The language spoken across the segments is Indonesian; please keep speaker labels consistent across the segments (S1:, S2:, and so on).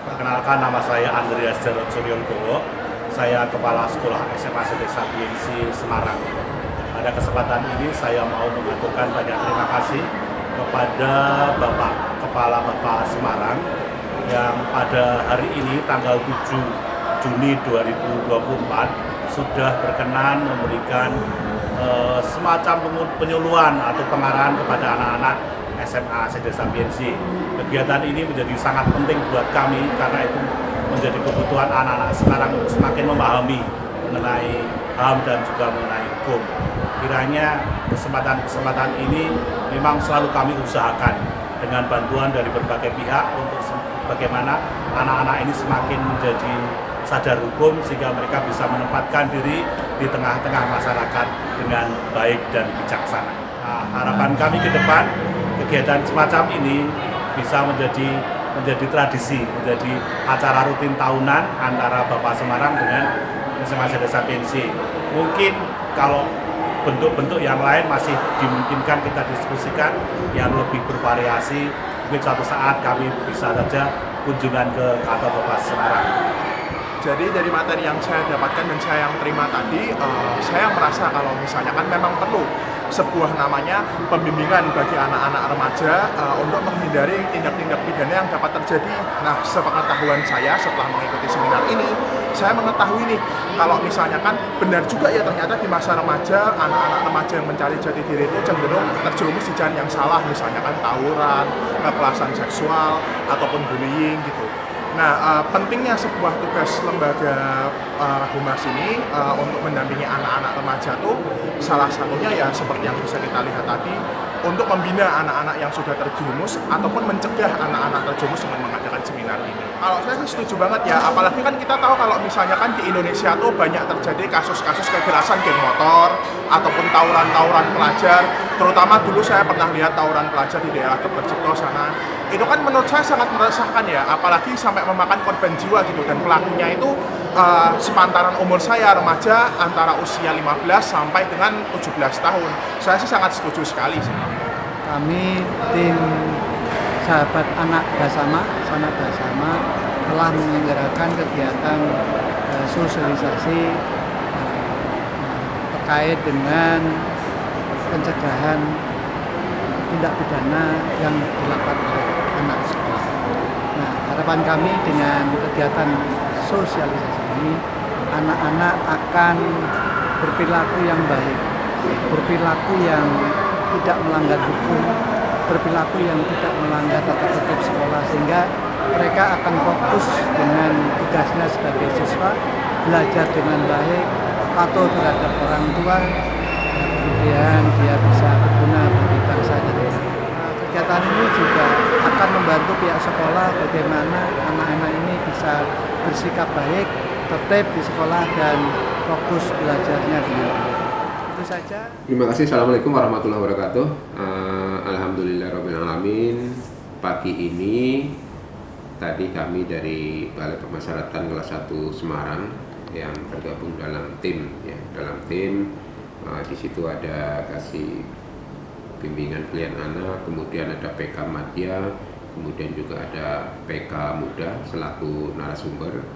S1: Perkenalkan, nama saya Andreas Jarod Suryogowo. Saya Kepala Sekolah SMA SD Sapiensi Semarang. Pada kesempatan ini saya mau mengaturkan banyak terima kasih kepada Bapak Kepala Bapa Semarang yang pada hari ini tanggal 7 Juni 2024 sudah berkenan memberikan semacam penyuluhan atau pengarahan kepada anak-anak SMA SD Sapiensi. Kegiatan ini menjadi sangat penting buat kami karena itu menjadi kebutuhan anak-anak sekarang untuk semakin memahami mengenai HAM dan juga mengenai hukum. Kiranya kesempatan ini memang selalu kami usahakan dengan bantuan dari berbagai pihak untuk bagaimana anak-anak ini semakin menjadi sadar hukum sehingga mereka bisa menempatkan diri di tengah-tengah masyarakat dengan baik dan bijaksana. Nah, harapan kami ke depan kegiatan semacam ini bisa menjadi tradisi, menjadi acara rutin tahunan antara Bapa Semarang dengan SMA SD Sapiensi. Mungkin kalau bentuk-bentuk yang lain masih dimungkinkan kita diskusikan yang lebih bervariasi. Mungkin suatu saat kami bisa saja kunjungan ke kantor Bapa Semarang.
S2: Jadi dari materi yang saya dapatkan dan saya yang terima tadi, saya merasa kalau misalnya kan memang perlu sebuah namanya pembimbingan bagi anak-anak remaja untuk menghindari tindak-tindak pidana yang dapat terjadi. Nah, sepengetahuan saya setelah mengikuti seminar ini, saya mengetahui nih kalau misalnya kan benar juga ya ternyata di masa remaja, anak-anak remaja yang mencari jati diri itu cenderung terjerumus di jalan yang salah, misalnya kan tawuran, kekerasan seksual, ataupun bullying gitu. Nah, pentingnya sebuah tugas lembaga humas ini untuk mendampingi anak-anak remaja itu salah satunya ya seperti yang bisa kita lihat tadi, untuk membina anak-anak yang sudah terjerumus ataupun mencegah anak-anak terjerumus dengan mengadakan seminar ini. Kalau saya sih setuju banget ya, apalagi kan kita tahu kalau misalnya kan di Indonesia tuh banyak terjadi kasus-kasus kekerasan geng motor ataupun tawuran-tawuran pelajar, terutama dulu saya pernah lihat tawuran pelajar di daerah Dr. Cipto sana. Itu kan menurut saya sangat meresahkan ya, apalagi sampai memakan korban jiwa gitu, dan pelakunya itu sepantaran umur saya remaja antara usia 15 sampai dengan 17 tahun. Saya sih sangat setuju sekali sih.
S3: Kami tim Sahabat Anak Basama, Sanak Basama telah menyelenggarakan kegiatan sosialisasi terkait dengan pencegahan tindak pidana yang dilakukan oleh anak sekolah. Nah, harapan kami dengan kegiatan sosialisasi ini, anak-anak akan berperilaku yang baik, berperilaku yang tidak melanggar hukum, berperilaku yang tidak melanggar tata tertib sekolah, sehingga mereka akan fokus dengan tugasnya sebagai siswa, belajar dengan baik, patuh terhadap orang tua, dan kemudian dia bisa berguna bagi bangsa dan negara. Kegiatan ini juga akan membantu pihak sekolah bagaimana anak-anak ini bisa bersikap baik, tertib di sekolah dan fokus belajarnya dengan baik. Itu saja.
S4: Terima kasih. Assalamualaikum warahmatullahi wabarakatuh. Alhamdulillahirrahmanirrahim. Pagi ini tadi kami dari Balai Pemasyarakatan kelas 1 Semarang yang tergabung dalam tim di situ ada kasih bimbingan pilihan anak, kemudian ada PK Madya, kemudian juga ada PK Muda selaku narasumber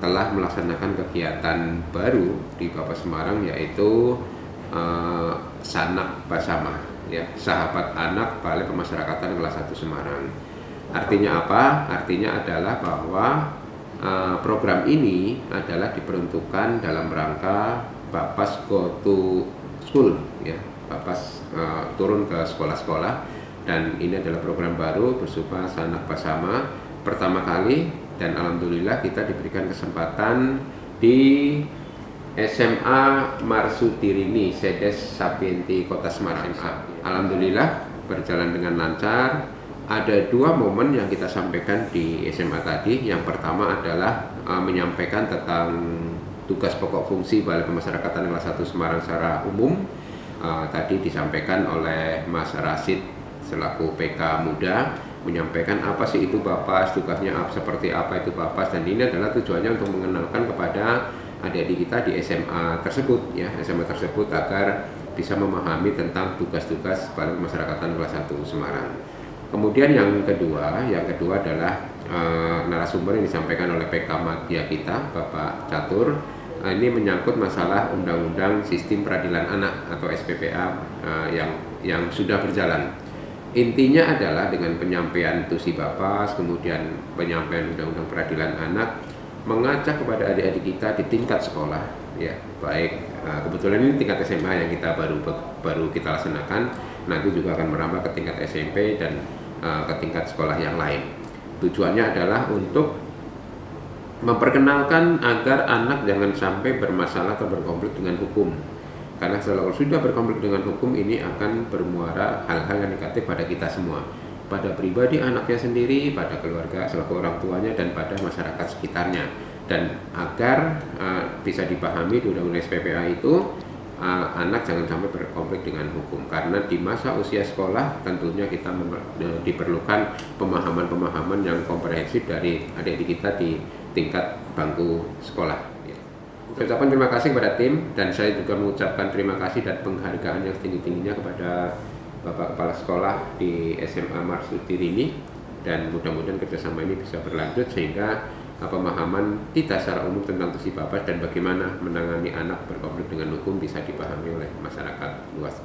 S4: telah melaksanakan kegiatan baru di Bapa Semarang, yaitu Sanak Basama, ya, sahabat anak Balai Pemasyarakatan kelas 1 Semarang. Artinya apa? Artinya adalah bahwa program ini adalah diperuntukkan dalam rangka Bapas Go to School, ya, Bapas turun ke sekolah-sekolah, dan ini adalah program baru bersifat Sanak Basama pertama kali, dan alhamdulillah kita diberikan kesempatan di SMA Marsutirini Sedes Sapienti Kota Semarang. Alhamdulillah berjalan dengan lancar. Ada dua momen yang kita sampaikan di SMA tadi. Yang pertama adalah menyampaikan tentang tugas pokok fungsi Balai Pemasyarakatan kelas 1 Semarang secara umum. Tadi disampaikan oleh Mas Rasid selaku PK Muda, menyampaikan apa sih itu Bapas, tugasnya seperti apa itu Bapas, dan ini adalah tujuannya untuk mengenalkan kepada adik-adik kita di SMA tersebut, ya, SMA tersebut agar bisa memahami tentang tugas-tugas Balai Pemasyarakatan kelas 1 Semarang. Kemudian yang kedua adalah narasumber yang disampaikan oleh PK Madya kita, Bapak Catur. Ini menyangkut masalah Undang-Undang Sistem Peradilan Anak atau SPPA yang sudah berjalan. Intinya adalah dengan penyampaian tusi Bapas, kemudian penyampaian Undang-Undang Peradilan Anak, mengajak kepada adik-adik kita di tingkat sekolah, ya, baik kebetulan ini tingkat SMA yang kita baru kita laksanakan, nanti juga akan merambah ke tingkat SMP dan ke tingkat sekolah yang lain. Tujuannya adalah untuk memperkenalkan agar anak jangan sampai bermasalah atau berkonflik dengan hukum. Karena kalau sudah berkonflik dengan hukum, ini akan bermuara hal-hal yang negatif pada kita semua, pada pribadi anaknya sendiri, pada keluarga selaku orang tuanya, dan pada masyarakat sekitarnya. Dan agar bisa dipahami di Undang-Undang SPPA itu, anak jangan sampai berkonflik dengan hukum. Karena di masa usia sekolah tentunya kita diperlukan pemahaman-pemahaman yang komprehensif dari adik-adik kita di tingkat bangku sekolah. Saya ucapkan terima kasih kepada tim, dan saya juga mengucapkan terima kasih dan penghargaan yang setinggi-tingginya kepada Bapak Kepala Sekolah di SMA Marsutirini, dan mudah-mudahan kerjasama ini bisa berlanjut sehingga pemahaman kita secara umum tentang tusi Bapas dan bagaimana menangani anak berkonflik dengan hukum bisa dipahami oleh masyarakat luas.